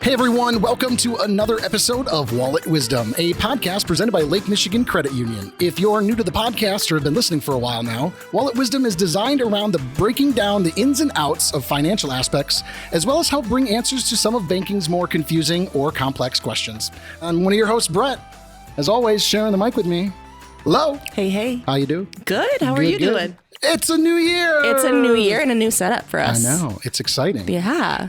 Hey everyone, welcome to another episode of Wallet Wisdom, a podcast presented by Lake Michigan Credit Union. If you're new to the podcast or have been listening for a while now, Wallet Wisdom is designed around the breaking down the ins and outs of financial aspects, as well as help bring answers to some of banking's more confusing or complex questions. I'm one of your hosts, Brett. As always, sharing the mic with me. Hello. Hey. How you do? Good. How are you doing? It's a new year. It's a new year and a new setup for us. I know. It's exciting. Yeah.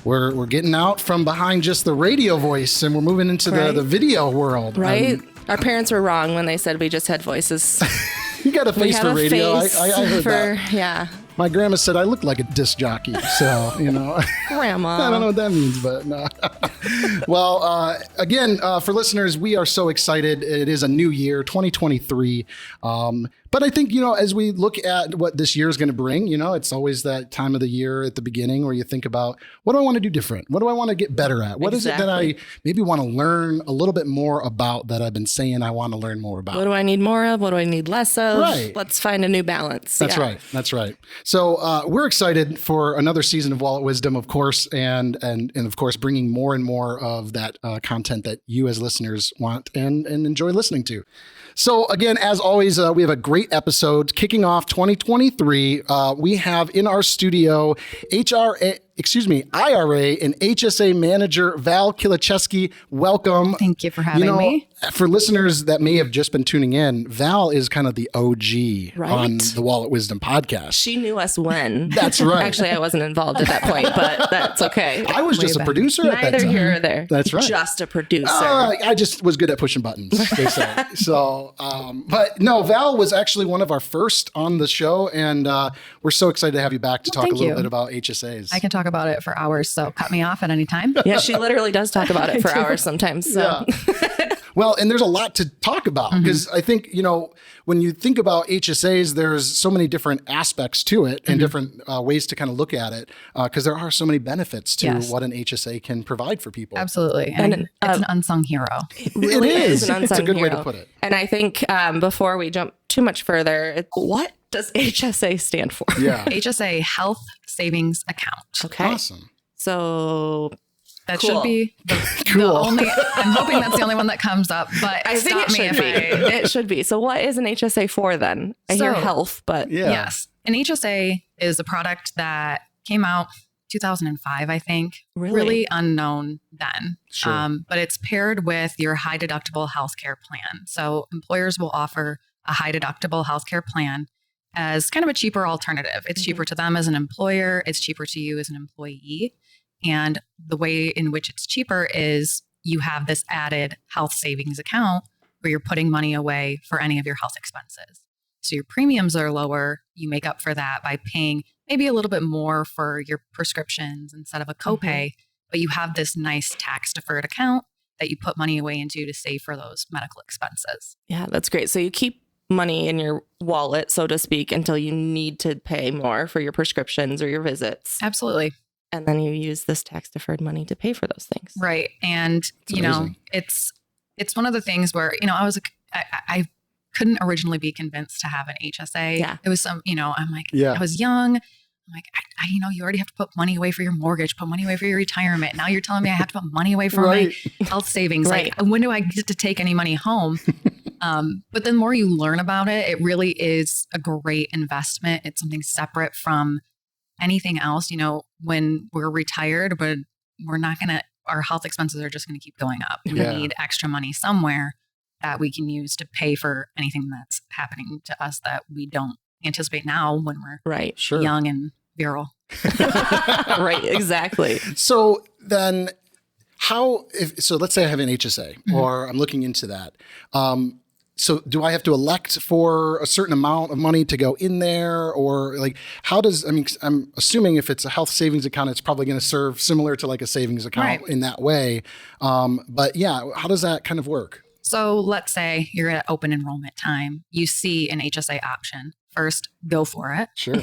We're getting out from behind just the radio voice and we're moving into the video world. Right. Our parents were wrong when they said we just had voices. You got a face for radio. I heard that. Yeah. My grandma said I look like a disc jockey. So, Grandma. I don't know what that means, but no. Well, again, for listeners, we are so excited. It is a new year, 2023. But I think, as we look at what this year is going to bring, it's always that time of the year at the beginning where you think about, what do I want to do different? What do I want to get better at? What is it that I maybe want to learn a little bit more about that I've been saying I want to learn more about? What do I need more of? What do I need less of? Right. Let's find a new balance. That's right. That's right. So we're excited for another season of Wallet Wisdom, of course, and of course, bringing more and more of that content that you as listeners want and enjoy listening to. So again, as always, we have a great episode kicking off 2023. We have in our studio IRA and HSA Manager Val Kiliszewski. Welcome. Thank you for having me. For listeners that may have just been tuning in, Val is kind of the OG on the Wallet Wisdom podcast. She knew us when. That's right. Actually, I wasn't involved at that point, but that's okay. I was just a producer at that time. Neither here or there. That's right. Just a producer. I just was good at pushing buttons, they say. So, but no, Val was actually one of our first on the show, and we're so excited to have you back to talk a little bit about HSAs. I can talk about it for hours, so cut me off at any time. Yeah, she literally does talk about it for hours sometimes. So. Yeah. Well, and there's a lot to talk about because I think, when you think about HSAs, there's so many different aspects to it and different ways to kind of look at it because there are so many benefits to what an HSA can provide for people. Absolutely. And it's an unsung hero. It really is an unsung It's a good hero. way to put it. And I think before we jump too much further, what does HSA stand for? Yeah. HSA Health Savings Account. Okay. Awesome. So that cool. should be Cool. the only, I'm hoping that's the only one that comes up, but I think it should be. So what is an HSA for then? I hear health, but yes. An HSA is a product that came out 2005, I think. Really unknown then. Sure. But it's paired with your high deductible healthcare plan. So employers will offer a high deductible healthcare plan as kind of a cheaper alternative. It's cheaper to them as an employer. It's cheaper to you as an employee. And the way in which it's cheaper is you have this added health savings account where you're putting money away for any of your health expenses. So your premiums are lower. You make up for that by paying maybe a little bit more for your prescriptions instead of a copay, but you have this nice tax deferred account that you put money away into to save for those medical expenses. Yeah, that's great. So you keep money in your wallet, so to speak, until you need to pay more for your prescriptions or your visits. Absolutely. And then you use this tax deferred money to pay for those things. Right. And, it's one of the things where, I couldn't originally be convinced to have an HSA. Yeah. It was I'm like, I was young. I'm like, you already have to put money away for your mortgage, put money away for your retirement. Now you're telling me I have to put money away for my health savings. Right. Like, when do I get to take any money home? But the more you learn about it, it really is a great investment. It's something separate from anything else. When we're retired, but our health expenses are just going to keep going up. We need extra money somewhere that we can use to pay for anything that's happening to us that we don't anticipate now when we're young and virile. Right, exactly. So then let's say I have an HSA or I'm looking into that. So do I have to elect for a certain amount of money to go in there, or I'm assuming if it's a health savings account, it's probably going to serve similar to like a savings account in that way. But yeah, how does that kind of work? So let's say you're at open enrollment time, you see an HSA option. First, go for it. Sure.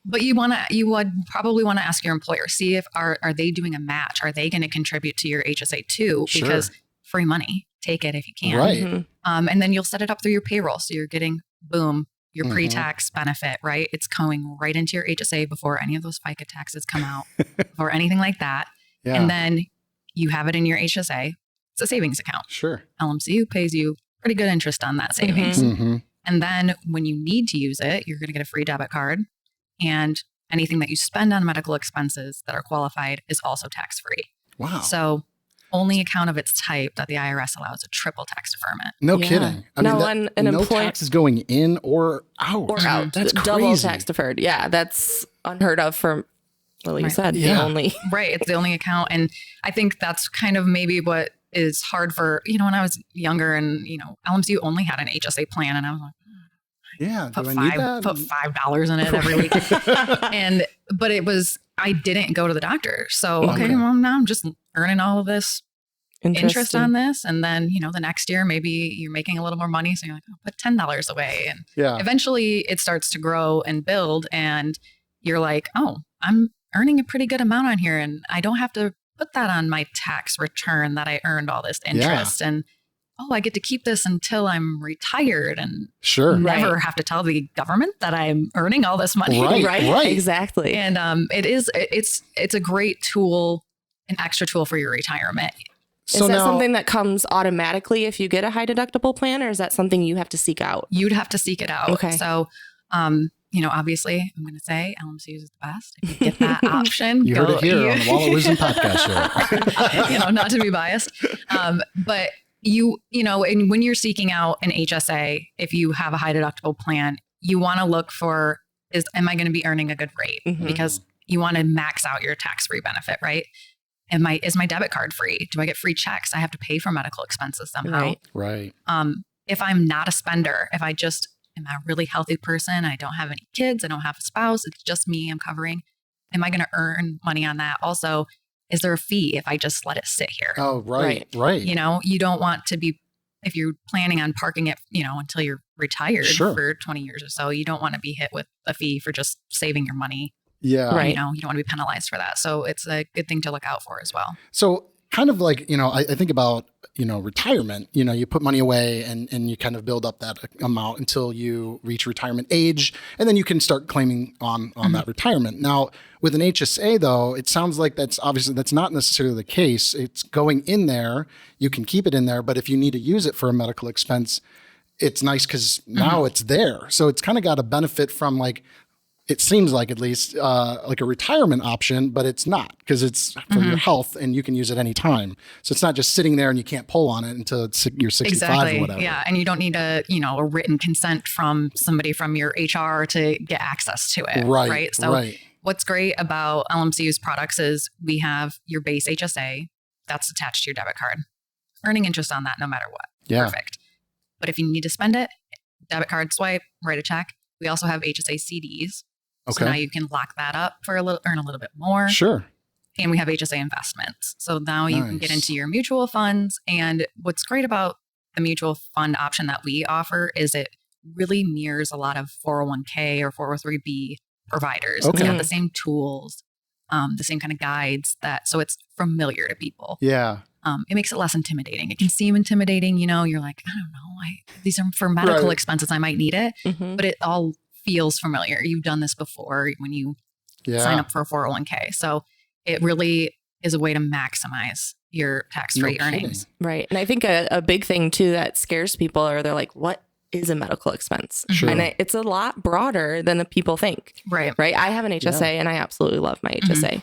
But you would probably want to ask your employer, see if are they doing a match? Are they going to contribute to your HSA too? Because free money, take it if you can. Right. And then you'll set it up through your payroll. So you're getting, your pre-tax benefit, right? It's going right into your HSA before any of those FICA taxes come out or anything like that. Yeah. And then you have it in your HSA. It's a savings account. Sure. LMCU pays you pretty good interest on that savings. Mm-hmm. And then when you need to use it, you're going to get a free debit card. And anything that you spend on medical expenses that are qualified is also tax-free. Wow. So only account of its type that the IRS allows a triple tax deferment. No kidding. I No, mean, an no employer- taxes going in or out. Or out. That's Double crazy. tax deferred. Yeah, that's unheard of for, well, you Right. said, Yeah. the only. Right. It's the only account. And I think that's kind of maybe what is hard for, when I was younger and, LMCU only had an HSA plan. And I was like, Yeah. put Do I need that? $5 in it every week. But I didn't go to the doctor. So, okay, Okay. well, now I'm just earning all of this interest Interesting. on this. And then, the next year, maybe you're making a little more money. So you're like, put $10 away. And Yeah. eventually it starts to grow and build. And you're like, oh, I'm earning a pretty good amount on here. And I don't have to put that on my tax return that I earned all this interest. And I get to keep this until I'm retired and Sure. never have to tell the government that I'm earning all this money. Right. Right. Exactly. And it's a great tool, an extra tool for your retirement. So is that now, something that comes automatically if you get a high deductible plan, or is that something you have to seek out? You'd have to seek it out. Okay. So, obviously, I'm going to say LMCU is the best. If you get that option, you heard it here on the Wallet Wisdom podcast show. Not to be biased. But and when you're seeking out an HSA, if you have a high deductible plan, you want to look for, am I going to be earning a good rate? Mhm. Because you want to max out your tax-free benefit, right? Is my debit card free? Do I get free checks? I have to pay for medical expenses somehow. Right. Right. If I'm not a spender, if I just am a really healthy person, I don't have any kids, I don't have a spouse, it's just me I'm covering, am I going to earn money on that? Also, is there a fee if I just let it sit here? Oh, right. Right. You don't want to be, if you're planning on parking it, until you're retired Sure. for 20 years or so, you don't want to be hit with a fee for just saving your money. Yeah. Right. You don't want to be penalized for that. So it's a good thing to look out for as well. So kind of like, I think about, retirement, you put money away and you kind of build up that amount until you reach retirement age, and then you can start claiming on that retirement. Now, with an HSA though, it sounds like that's not necessarily the case. It's going in there, you can keep it in there, but if you need to use it for a medical expense, it's nice because now it's there. So it's kind of got a benefit from like, it seems like at least like a retirement option, but it's not because it's for your health and you can use it any time. So it's not just sitting there and you can't pull on it until you're 65 or whatever. Yeah. And you don't need a written consent from somebody from your HR to get access to it. Right. So what's great about LMCU's products is we have your base HSA that's attached to your debit card, earning interest on that no matter what. Yeah. Perfect. But if you need to spend it, debit card swipe, write a check. We also have HSA CDs. Okay. So now you can lock that up for earn a little bit more. Sure. And we have HSA investments. So now you can get Nice. into your mutual funds. And what's great about the mutual fund option that we offer is it really mirrors a lot of 401k or 403b providers. Okay. It's got the same tools, the same kind of guides so it's familiar to people. Yeah. It makes it less intimidating. It can seem intimidating, you're like, I don't know, these are for medical Right. expenses. I might need it, Mhm. but it all feels familiar. You've done this before when you Yeah. sign up for a 401k. So it really is a way to maximize your tax-free No kidding. earnings. Right. And I think a big thing too that scares people are they're like, what is a medical expense? Sure. And it's a lot broader than the people think. Right. Right. I have an HSA and I absolutely love my HSA.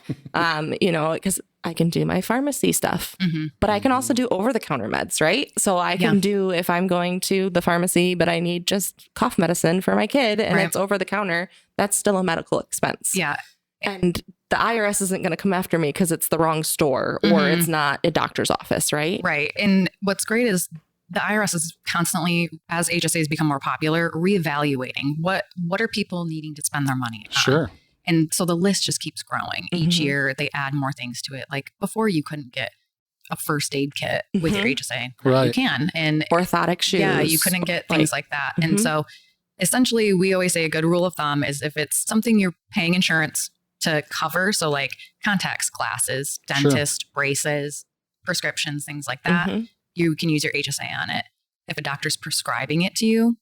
Because I can do my pharmacy stuff, Mhm. but I can also do over the counter meds. Right. So I can do, if I'm going to the pharmacy, but I need just cough medicine for my kid and Right. it's over the counter, that's still a medical expense. Yeah. And the IRS isn't going to come after me because it's the wrong store or Mhm. it's not a doctor's office. Right. Right. And what's great is the IRS is constantly, as HSAs become more popular, reevaluating what are people needing to spend their money on. Sure. And so the list just keeps growing. Each Mhm. year they add more things to it. Like before you couldn't get a first aid kit with your HSA. You Right. can. And Orthotic shoes. yeah, you couldn't get things like that. And Mhm. so essentially we always say a good rule of thumb is if it's something you're paying insurance to cover, so like contacts, glasses, Sure. dentist, braces, prescriptions, things like that, Mhm. you can use your HSA on it. If a doctor's prescribing it to you,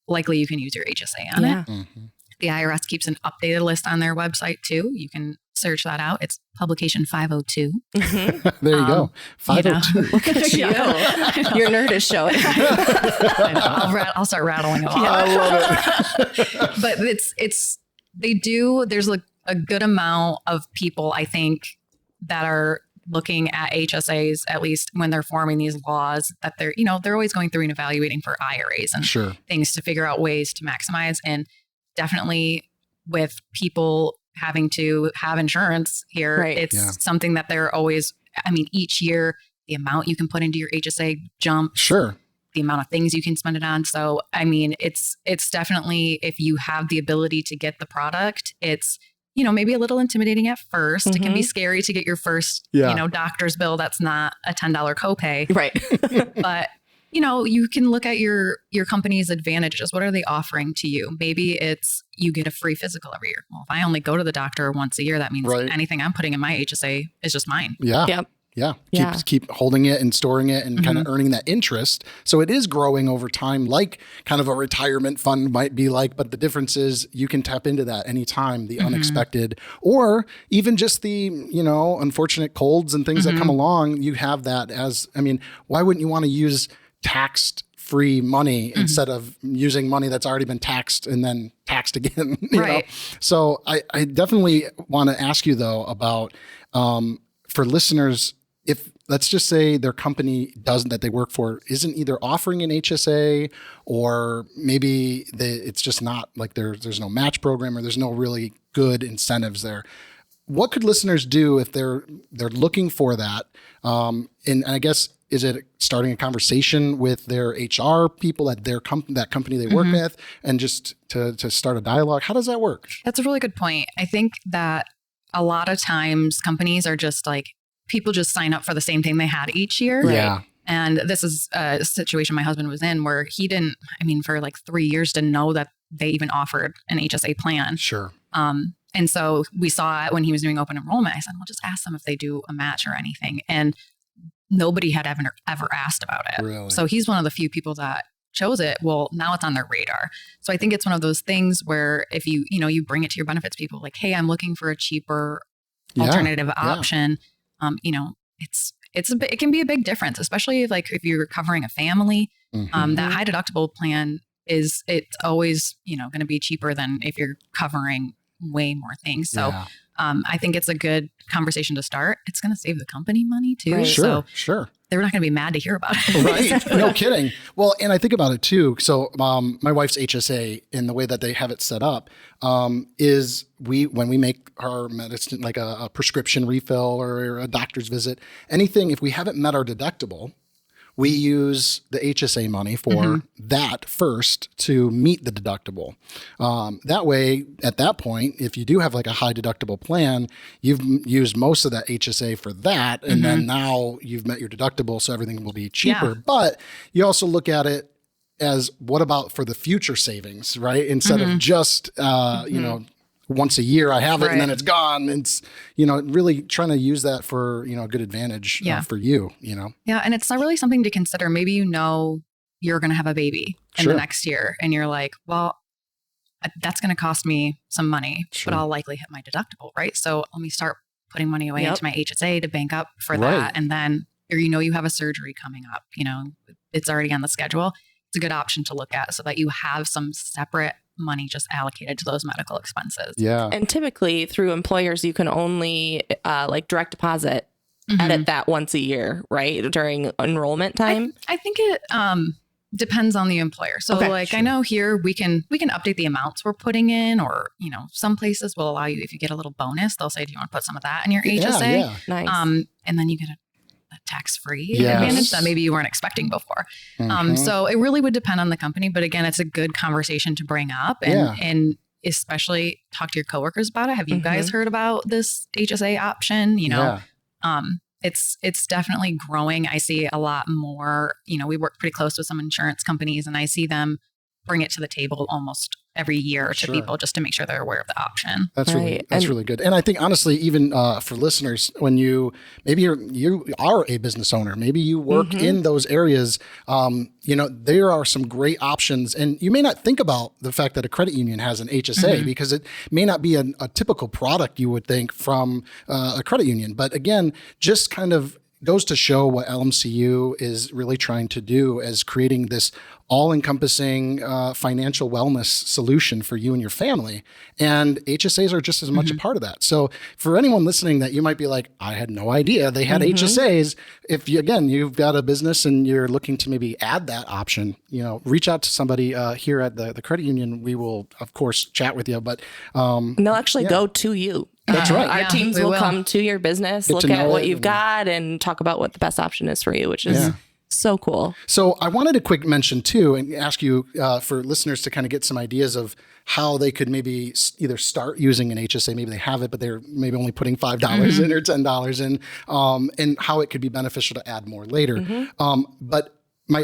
likely you can use your HSA on Yeah. it. Mhm. The IRS keeps an updated list on their website too. You can search that out. It's publication 502. There you go. 502. Look at you. Your nerd is showing. I know. I'll start rattling them off. I love it. But there's a good amount of people, I think, that are looking at HSAs, at least when they're forming these laws, that they're always going through and evaluating for IRAs and things to figure out ways to maximize. And definitely with people having to have insurance here, it's something that they're always, each year, the amount you can put into your HSA jumps. Sure. The amount of things you can spend it on. So, it's definitely, if you have the ability to get the product, it's, maybe a little intimidating at first. It can be scary to get your first, doctor's bill. That's not a $10 copay. Right. But, you can look at your company's advantages. What are they offering to you? Maybe it's you get a free physical every year. Well, if I only go to the doctor once a year, that means anything I'm putting in my HSA is just mine. Yeah. Yep. Yeah. Keep holding it and storing it and kind of earning that interest. So it is growing over time, like kind of a retirement fund might be like, but the difference is you can tap into that anytime, the unexpected, or even just the, unfortunate colds and things that come along. You have that as, why wouldn't you want to use taxed free money instead of using money that's already been taxed and then taxed again? You know? So I definitely want to ask you though about, for listeners, if let's just say their company that they work for isn't either offering an HSA, or maybe it's just not like there's no match program, or there's no really good incentives there. What could listeners do if they're looking for that? And I guess, is it starting a conversation with their HR people at that company they work with, and just to start a dialogue? How does that work? That's a really good point. I think that a lot of times companies are just like, people just sign up for the same thing they had each year. Yeah. And this is a situation my husband was in where he didn't, for like 3 years, didn't know that they even offered an HSA plan. Sure. And so we saw it when he was doing open enrollment. I said, well, just ask them if they do a match or anything. And nobody had ever asked about it. Really? So he's one of the few people that chose it. Well, now it's on their radar. So I think it's one of those things where if you bring it to your benefits people, like, hey, I'm looking for a cheaper alternative option. It can be a big difference, especially if you're covering a family. That high deductible plan it's always, going to be cheaper than if you're covering way more things. So I think it's a good conversation to start. It's going to save the company money too. Right. Sure. They're not going to be mad to hear about it. Right. No kidding. Well, and I think about it too. So my wife's HSA, in the way that they have it set up, is when we make our medicine, like a prescription refill or a doctor's visit, anything, if we haven't met our deductible, we use the HSA money for that first to meet the deductible. That way, at that point, if you do have like a high deductible plan, you've used most of that HSA for that. And then now you've met your deductible, so everything will be cheaper. Yeah. But you also look at it as, what about for the future savings, right? Instead of just, once a year I have it and then it's gone. It's, really trying to use that for, a good advantage for you, Yeah. And it's not really something to consider. Maybe you're going to have a baby in the next year and you're like, well, that's going to cost me some money, but I'll likely hit my deductible, right? So let me start putting money away into my HSA to bank up for that. And then, or you have a surgery coming up, it's already on the schedule. It's a good option to look at so that you have some separate money just allocated to those medical expenses. Yeah. And typically through employers, you can only direct deposit, edit that once a year, right? During enrollment time. I think it depends on the employer. So I know here we can update the amounts we're putting in, or, some places will allow you, if you get a little bonus, they'll say, do you want to put some of that in your HSA? Yeah. Nice. And then you get a tax-free advantage that maybe you weren't expecting before. So it really would depend on the company, but again, it's a good conversation to bring up and especially talk to your coworkers about it. Have you guys heard about this HSA option? It's definitely growing. I see a lot more, we work pretty close with some insurance companies and I see them bring it to the table almost every year to Sure. people just to make sure they're aware of the option. That's Right. really good. And I think honestly, even for listeners, when you are a business owner, maybe you work in those areas, there are some great options. And you may not think about the fact that a credit union has an HSA because it may not be a typical product you would think from a credit union. But again, just kind of goes to show what LMCU is really trying to do as creating this all-encompassing financial wellness solution for you and your family. And HSAs are just as much a part of that. So for anyone listening that you might be like, I had no idea they had HSAs. If you've got a business and you're looking to maybe add that option, reach out to somebody here at the credit union. We will, of course, chat with you. But And they'll actually go to you. That's right. Our Yeah, teams we will will. come to your business, Get look to at know what it you've and- got, and talk about what the best option is for you, which is so cool. So I wanted to quick mention too, and ask you for listeners to kind of get some ideas of how they could maybe either start using an HSA, maybe they have it, but they're maybe only putting $5 in or $10 in, and how it could be beneficial to add more later.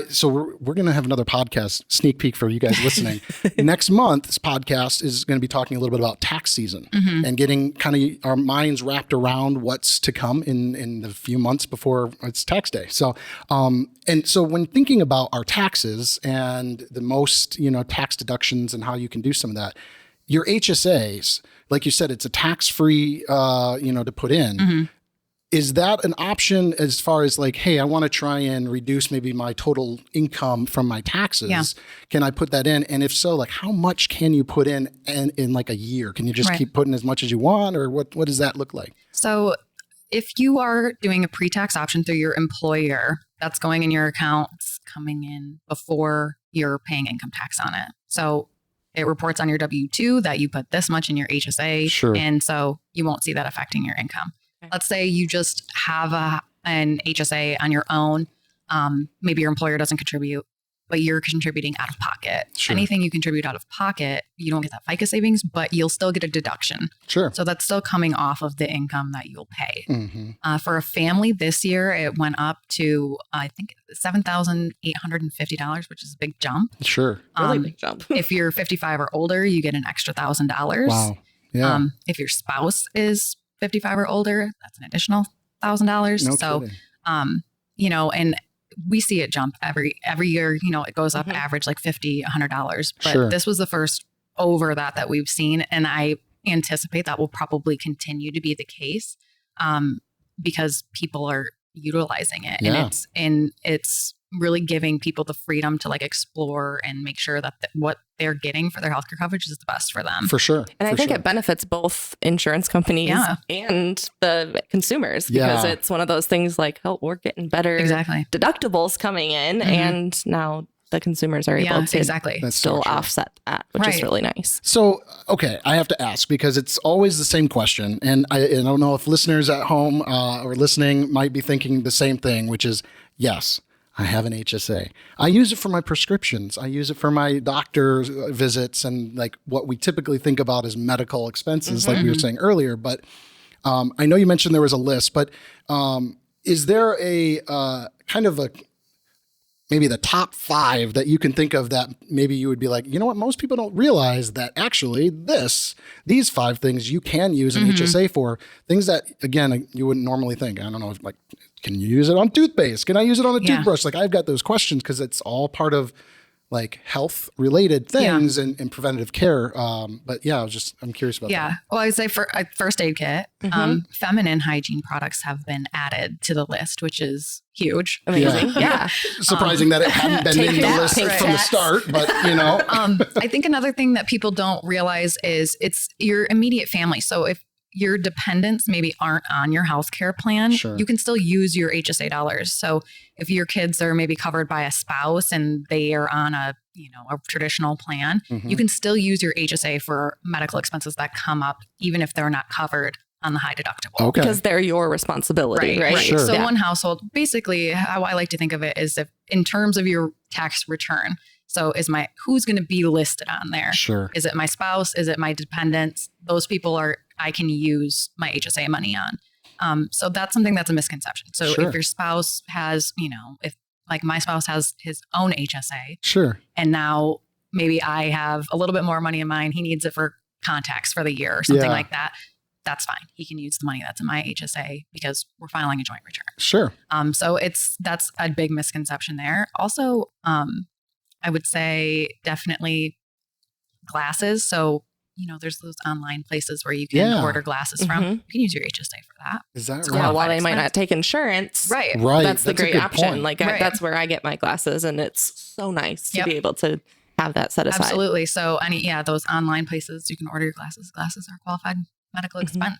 So we're going to have another podcast sneak peek for you guys listening. Next month, this podcast is going to be talking a little bit about tax season and getting kind of our minds wrapped around what's to come in the few months before it's tax day. So, so when thinking about our taxes and the most, tax deductions and how you can do some of that, your HSAs, like you said, it's a tax-free, to put in. Is that an option as far as like, hey, I want to try and reduce maybe my total income from my taxes? Yeah. Can I put that in? And if so, like how much can you put in like a year? Can you just keep putting as much as you want, or what does that look like? So if you are doing a pre-tax option through your employer, that's going in your account, it's coming in before you're paying income tax on it. So it reports on your W-2 that you put this much in your HSA. Sure. And so you won't see that affecting your income. Let's say you just have an HSA on your own. Maybe your employer doesn't contribute, but you're contributing out of pocket. Sure. Anything you contribute out of pocket, you don't get that FICA savings, but you'll still get a deduction. Sure. So that's still coming off of the income that you'll pay. For a family this year, it went up to, I think, $7,850, which is a big jump. Sure. Really big jump. If you're 55 or older, you get an extra $1,000. Wow. Yeah. If your spouse is 55 or older, that's an additional $1,000. No So, kidding. and we see it jump every year. It goes up average like $50, $100. But Sure. this was the first over that we've seen, and I anticipate that will probably continue to be the case because people are utilizing it, Yeah. and it's really giving people the freedom to like explore and make sure that what they're getting for their healthcare coverage is the best for them. For sure. And I For think sure. it benefits both insurance companies and the consumers because Yeah. it's one of those things like, oh, we're getting better Exactly. deductibles coming in, and now the consumers are able to exactly. That's so still true. offset that, which is Right. really nice. So, okay, I have to ask because it's always the same question. And I don't know if listeners at home or listening might be thinking the same thing, which is, yes, I have an HSA. I use it for my prescriptions. I use it for my doctor's visits and like what we typically think about as medical expenses, like we were saying earlier. But I know you mentioned there was a list, but is there a kind of maybe the top 5 that you can think of that maybe you would be like, you know what, most people don't realize that actually these 5 things you can use an HSA for, things that, again, you wouldn't normally think. I don't know, like, can you use it on toothpaste? Can I use it on a toothbrush? Like, I've got those questions because it's all part of like health related things and preventative care. But yeah, I'm curious about that. Yeah. Well, I say for a first aid kit, feminine hygiene products have been added to the list, which is huge. Amazing. Yeah. Surprising that it hadn't been Take in the that, list take from the that. start, but I think another thing that people don't realize is it's your immediate family. So if your dependents maybe aren't on your healthcare plan, Sure. you can still use your HSA dollars. So if your kids are maybe covered by a spouse and they are on a traditional plan, you can still use your HSA for medical expenses that come up, even if they're not covered on the high deductible. Okay. Because they're your responsibility, right? Sure. So Yeah. one household, basically how I like to think of it is if in terms of your tax return. So who's going to be listed on there? Sure. Is it my spouse? Is it my dependents? Those people I can use my HSA money on. So that's something that's a misconception. So Sure. if your spouse has, if like my spouse has his own HSA Sure. and now maybe I have a little bit more money in mine. He needs it for contacts for the year or something like that. That's fine. He can use the money that's in my HSA because we're filing a joint return. Sure. So that's a big misconception there. Also, I would say definitely glasses. So, there's those online places where you can order glasses from. You can use your HSA for that. Is that It's right? Yeah, while they might not take insurance. Right. That's the a great good option. point. Like that's where I get my glasses, and it's so nice to Yep. be able to have that set aside. Absolutely. So those online places, you can order your glasses. Glasses are qualified medical expense,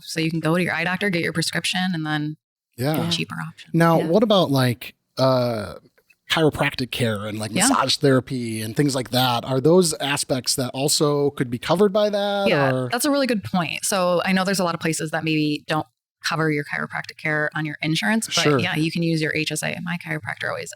so you can go to your eye doctor, get your prescription, and then get a cheaper option. Now, what about like chiropractic care and like massage therapy and things like that? Are those aspects that also could be covered by that? Yeah, or? that's a really good point. So I know there's a lot of places that maybe don't cover your chiropractic care on your insurance, but you can use your HSA. My chiropractor always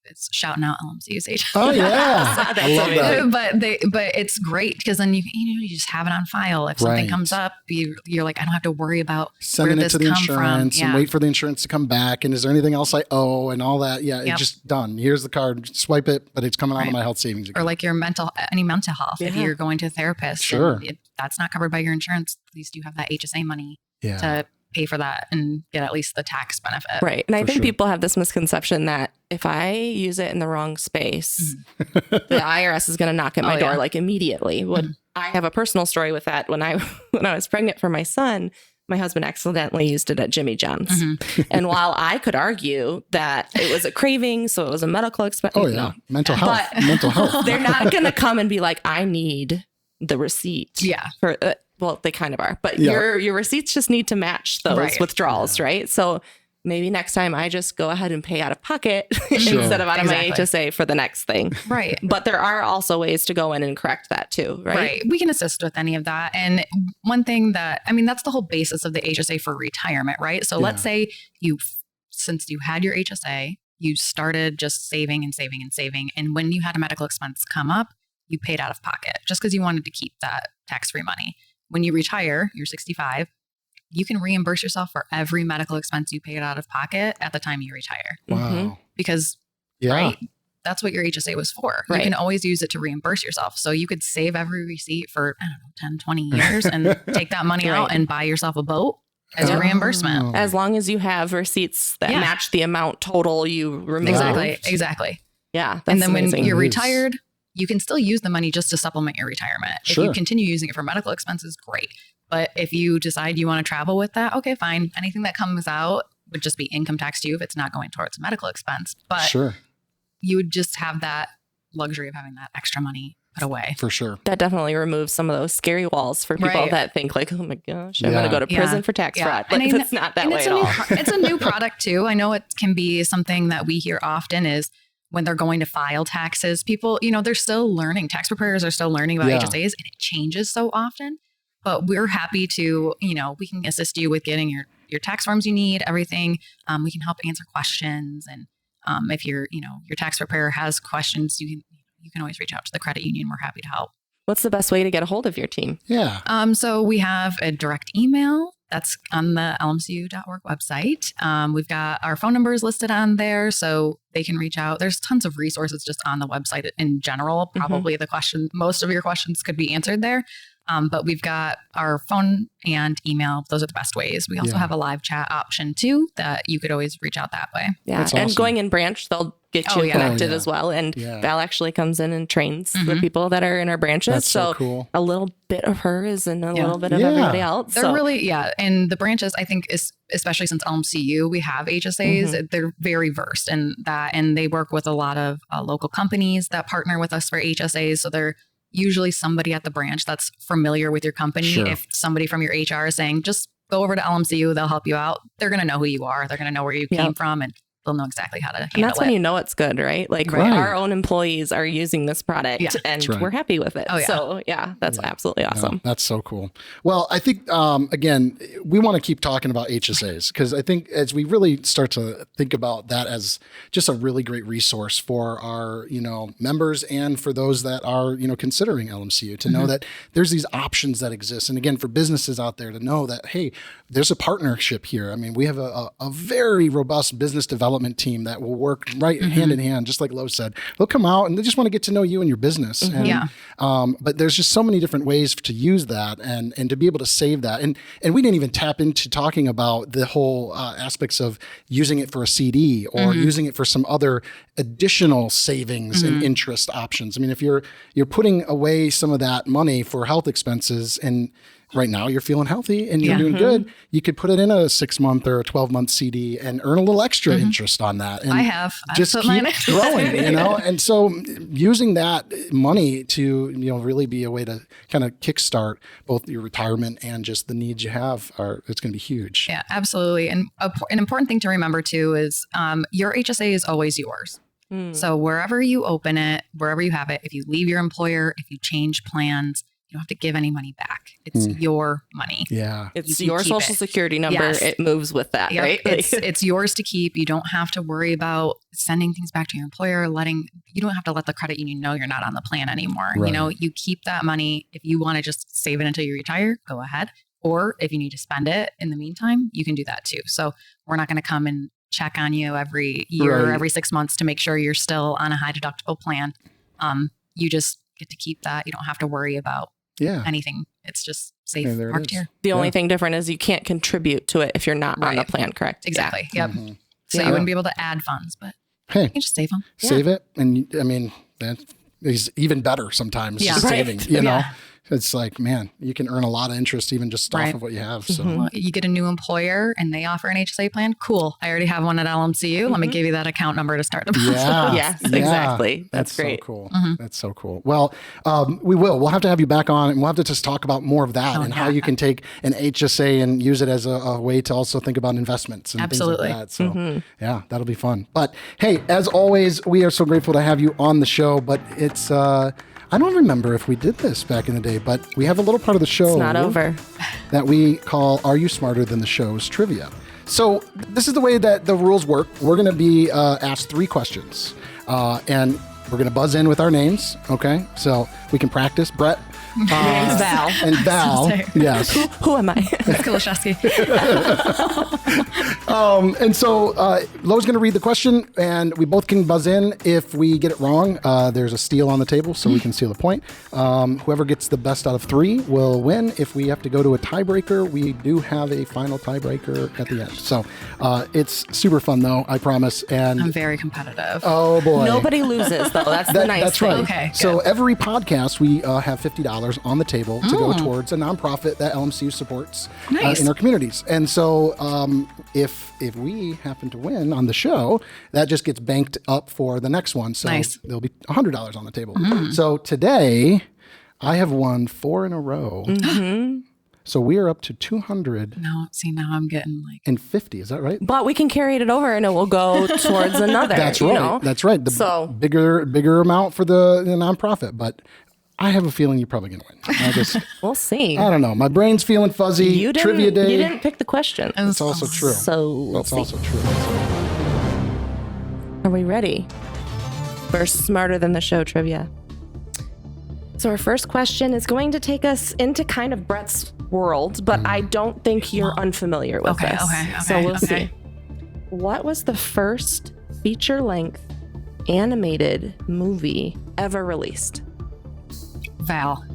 it's shouting out LMC's HSA. Oh yeah, I love that. But it's great because then you just have it on file. If something comes up, you're like, I don't have to worry about sending it to the insurance and wait for the insurance to come back. And is there anything else I owe and all that? Yeah, it's just done. Here's the card, swipe it, but it's coming out of my health savings account. Or like your any mental health. If you're going to a therapist, and that's not covered by your insurance, at least you have that HSA money to pay for that and get at least the tax benefit. Right. And I think people have this misconception that if I use it in the wrong space, the IRS is going to knock at my door like immediately. I have a personal story with that. When I was pregnant for my son, my husband accidentally used it at Jimmy John's. And while I could argue that it was a craving, so it was a medical expense. Oh yeah. Mental health. But mental health. They're not going to come and be like, I need the receipt. Yeah. For well, they kind of are, but your receipts just need to match those withdrawals, right? So maybe next time I just go ahead and pay out of pocket instead of out of my HSA for the next thing. Right. But there are also ways to go in and correct that too, right? Right. We can assist with any of that. And one thing that's the whole basis of the HSA for retirement, right? So let's say since you had your HSA, you started just saving and saving and saving. And when you had a medical expense come up, you paid out of pocket just because you wanted to keep that tax-free money. When you retire, you're 65, you can reimburse yourself for every medical expense you paid out of pocket at the time you retire. Wow. Because, that's what your HSA was for. You can always use it to reimburse yourself. So you could save every receipt for, 10, 20 years and take that money out and buy yourself a boat as your reimbursement. As long as you have receipts that match the amount total you removed. Exactly. Yeah. And then when you're retired, you can still use the money just to supplement your retirement. If you continue using it for medical expenses, great. But if you decide you want to travel with that, okay, fine. Anything that comes out would just be income tax to you if it's not going towards a medical expense. But you would just have that luxury of having that extra money put away. For sure. That definitely removes some of those scary walls for people that think like, oh my gosh, I'm going to go to prison for tax fraud. But it's not that way at all. It's a new product too. I know it can be something that we hear often is when they're going to file taxes, people, they're still learning. Tax preparers are still learning about HSAs and it changes so often. But we're happy to, we can assist you with getting your tax forms you need, everything. We can help answer questions. And if your tax preparer has questions, you can always reach out to the credit union. We're happy to help. What's the best way to get a hold of your team? Yeah. So we have a direct email that's on the lmcu.org website. We've got our phone numbers listed on there so they can reach out. There's tons of resources just on the website in general. Probably most of your questions could be answered there. But we've got our phone and email. Those are the best ways. We also have a live chat option too that you could always reach out that way. Yeah. That's and awesome. Going in branch, they'll get you connected as well. And Val actually comes in and trains the people that are in our branches. That's so cool. A little bit of her is in a little bit of everybody else. They're really, and the branches, I think, especially since LMCU, we have HSAs. They're very versed in that. And they work with a lot of local companies that partner with us for HSAs. So they're usually somebody at the branch that's familiar with your company. If somebody from your HR is saying, just go over to LMCU, they'll help you out. They're going to know who you are. They're going to know where you came from and they'll know exactly how to handle it. And that's when you know it's good, right? Like our own employees are using this product and we're happy with it. So that's absolutely awesome. No, that's so cool. Well, I think, again, we want to keep talking about HSAs because I think as we really start to think about that as just a really great resource for our, members and for those that are, considering LMCU to know that there's these options that exist. And again, for businesses out there to know that, hey, there's a partnership here. I mean, we have a very robust business development development team that will work right hand in hand, just like Lo said. They'll come out and they just want to get to know you and your business. And, but there's just so many different ways to use that and to be able to save that. And we didn't even tap into talking about the whole aspects of using it for a CD or using it for some other additional savings and interest options. I mean, if you're putting away some of that money for health expenses and right now you're feeling healthy and you're doing good, you could put it in a 6-month or a 12-month CD and earn a little extra interest on that. And I've just put keep mine in. growing, And so using that money to, really be a way to kind of kickstart both your retirement and just the needs you have it's going to be huge. Yeah, absolutely. And an important thing to remember too is your HSA is always yours. So wherever you open it, wherever you have it, if you leave your employer, if you change plans, you don't have to give any money back. It's your money. Yeah. It's your social security number. Yes. It moves with that, right? It's yours to keep. You don't have to worry about sending things back to your employer, you don't have to let the credit union know you're not on the plan anymore. Right. You keep that money. If you want to just save it until you retire, go ahead. Or if you need to spend it in the meantime, you can do that too. So we're not going to come and check on you every year or every 6 months to make sure you're still on a high deductible plan. You just get to keep that. You don't have to worry about anything. It's just safe marked here. The only thing different is you can't contribute to it if you're not on the plan, correct? Exactly. Yep. So you wouldn't be able to add funds, but you can just save them. Save it. And I mean, that is even better sometimes, just saving, It's like, man, you can earn a lot of interest even just off of what you have. So Well, you get a new employer and they offer an HSA plan. Cool. I already have one at LMCU. Let me give you that account number to start the process. Yes, exactly. That's great. So cool. That's so cool. Well, we'll have to have you back on and we'll have to just talk about more of that how you can take an HSA and use it as a way to also think about investments and things like that. So that'll be fun. But hey, as always, we are so grateful to have you on the show, but it's, I don't remember if we did this back in the day, but we have a little part of the show. It's not over. That we call Are You Smarter Than the Show's Trivia. So this is the way that the rules work. We're going to be asked 3 questions, and we're going to buzz in with our names, okay? So we can practice. Brett. My name's Val. And Val, yes. Who am I? Val Kiliszewski. And so Lo's going to read the question, and we both can buzz in. If we get it wrong, there's a steal on the table, so we can steal the point. Whoever gets the best out of 3 will win. If we have to go to a tiebreaker, we do have a final tiebreaker at the end. So it's super fun, though, I promise. And I'm very competitive. Oh, boy. Nobody loses, though. That's the nice that's thing. right. Okay, so every podcast, we have $50 on the table to go towards a nonprofit that LMCU supports in our communities. And so if we happen to win on the show, that just gets banked up for the next one. So there'll be $100 on the table. So today, I have won 4 in a row. So we are up to 200. Now I'm getting and 50. Is that right? But we can carry it over and it will go towards another. That's right. That's right. The bigger amount for the nonprofit. But I have a feeling you're probably going to win. We'll see. I don't know. My brain's feeling fuzzy. Trivia day. You didn't pick the question. That's also true. So that's also true. Are we ready for Smarter Than the Show trivia? So our first question is going to take us into kind of Brett's world, but I don't think you're unfamiliar with this. Okay. So we'll see. What was the first feature-length animated movie ever released? Val.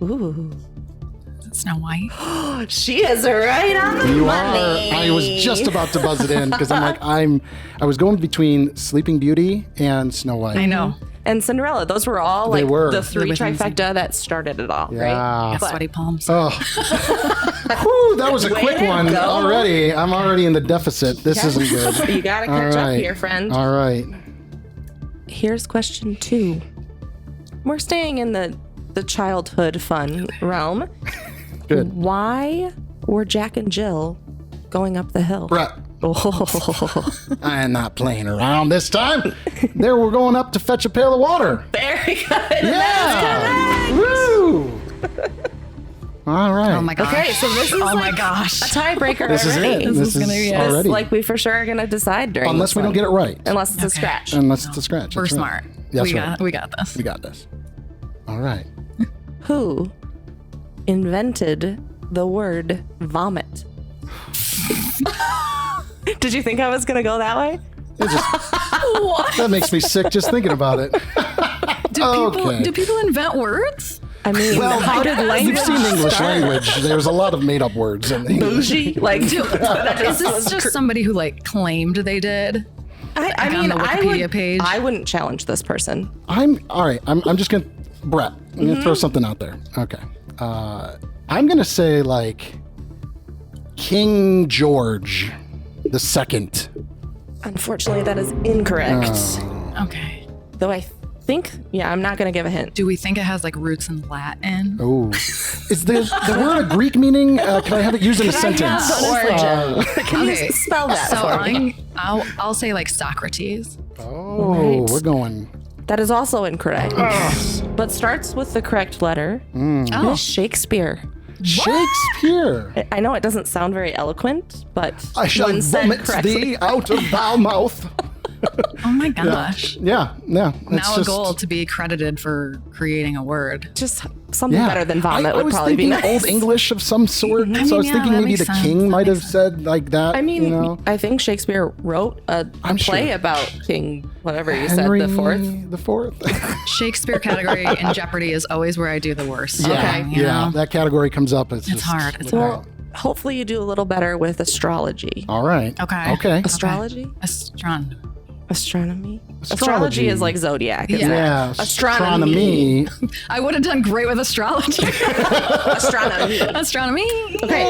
Ooh. Snow White. She is right on the money. I was just about to buzz it in because I was going between Sleeping Beauty and Snow White. I know. And Cinderella. Those were all the 3 trifecta that started it all, right? Sweaty palms. Oh. Whew, that was a quick one already. I'm already in the deficit. This isn't good. You got to catch up here, friend. All right. Here's question 2. We're staying in the childhood fun realm. Good. Why were Jack and Jill going up the hill? Brett. Oh. I am not playing around this time. They were going up to fetch a pail of water. Very good. Yeah. Woo. All right. Oh my gosh. Okay, so this is a tiebreaker This already. This is already. Like we for sure are going to decide during Unless we don't get it right. Unless it's a scratch. Unless it's a scratch. We're smart. Yes, we got this. We got this. All right. Who invented the word vomit? Did you think I was going to go that way? That makes me sick just thinking about it. Do people invent words? I mean, how did language You've seen English start? language. There's a lot of made up words in English. Bougie? Like, Is this just somebody who like claimed they did? I on mean, the Wikipedia page? I wouldn't challenge this person. I'm just gonna, Brett, I'm gonna throw something out there. Okay. I'm gonna say like King George II. Unfortunately, that is incorrect. Okay. Though I think, I'm not going to give a hint. Do we think it has like roots in Latin? Oh, is the word a Greek meaning? Can I have it used in a sentence? Origin. Can you spell that So for me? I'll say like Socrates. Oh, Right. we're going. That is also incorrect. But starts with the correct letter. It is Shakespeare. Shakespeare. I know it doesn't sound very eloquent, but I shall when said vomit correctly- thee out of thy mouth. Oh my gosh. Yeah. Now It's a just- goal to be credited for creating a word. Just something better than vomit I would was probably be thinking nice. Old English of some sort. So I was yeah, thinking that maybe makes the sense. king That might have makes said like that. I mean, you know? I think Shakespeare wrote a I'm play sure. about King, whatever you Henry said, the fourth. the fourth. Shakespeare category in Jeopardy is always where I do the worst. Yeah, You know? that category comes up. It's just hard. It's Well, hopefully you do a little better with astrology. All right. Okay. Astrology? Astronomy. Astronomy? Astrology. Astrology is like zodiac. Isn't Yeah. it? Astronomy. I would have done great with astrology. Astronomy. Astronomy. Okay.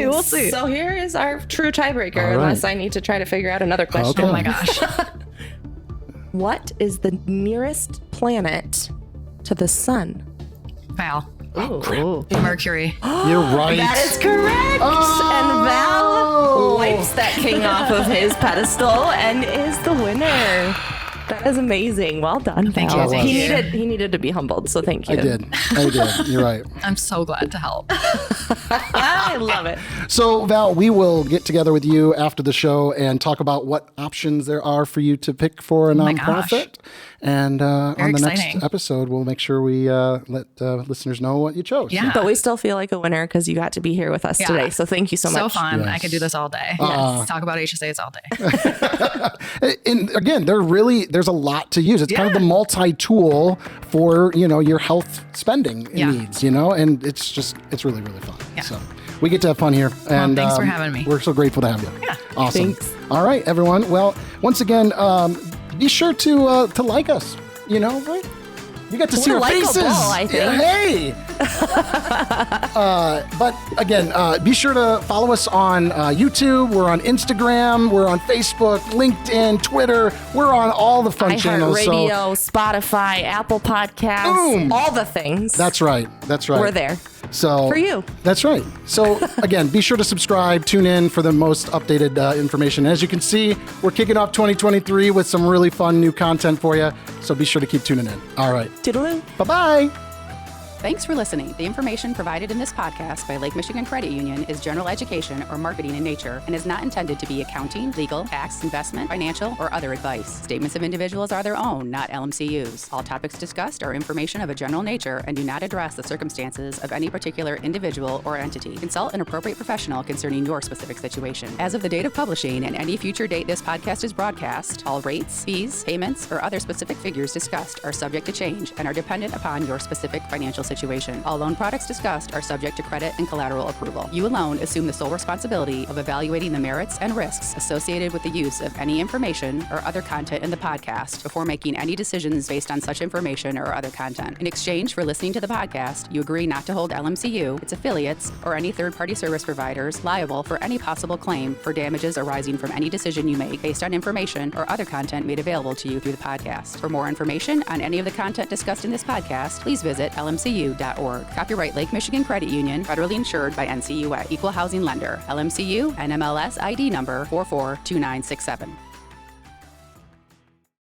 We'll see. So here is our true tiebreaker, All right. unless I need to try to figure out another question. Okay. Oh my gosh. What is the nearest planet to the sun? Val. Oh, Mercury. You're right. that is correct. Oh. And Val wipes that king off of his pedestal and is the winner. That is amazing. Well done, Thank Val. you, thank He you. needed to be humbled, so thank you. I did. You're right. I'm so glad to help. I love it. So, Val, we will get together with you after the show and talk about what options there are for you to pick for a my gosh. nonprofit. And on the exciting. next episode, we'll make sure we let listeners know what you chose. Yeah. But we still feel like a winner because you got to be here with us Yeah. today. So thank you so much. So fun. Yes. I could do this all day. Talk about HSAs all day. And again, there's a lot to use. It's kind of the multi-tool for, your health spending Yeah. needs, and it's really, really fun. Yeah. So we get to have fun here. And thanks for having me. We're so grateful to have you. Yeah. Awesome. Thanks. All right, everyone. Well, once again, be sure to like us, right? You got to see We're our faces. likable, I think. Hey. But again, be sure to follow us on YouTube. We're on Instagram. We're on Facebook, LinkedIn, Twitter. We're on all the fun channels. So iHeartRadio, Spotify, Apple Podcasts, Boom. all the things. that's right. We're there. So For you. That's right. So again, be sure to subscribe, tune in for the most updated information. As you can see, we're kicking off 2023 with some really fun new content for you. So be sure to keep tuning in. All right. Toodaloo. Bye-bye. Thanks for listening. The information provided in this podcast by Lake Michigan Credit Union is general education or marketing in nature and is not intended to be accounting, legal, tax, investment, financial, or other advice. Statements of individuals are their own, not LMCU's. All topics discussed are information of a general nature and do not address the circumstances of any particular individual or entity. Consult an appropriate professional concerning your specific situation. As of the date of publishing and any future date this podcast is broadcast, all rates, fees, payments, or other specific figures discussed are subject to change and are dependent upon your specific financial situation. All loan products discussed are subject to credit and collateral approval. You alone assume the sole responsibility of evaluating the merits and risks associated with the use of any information or other content in the podcast before making any decisions based on such information or other content. In exchange for listening to the podcast, you agree not to hold LMCU, its affiliates, or any third-party service providers liable for any possible claim for damages arising from any decision you make based on information or other content made available to you through the podcast. For more information on any of the content discussed in this podcast, please visit lmcu.org. Copyright Lake Michigan Credit Union, federally insured by NCUA. Equal housing lender. LMCU, NMLS ID number 442967.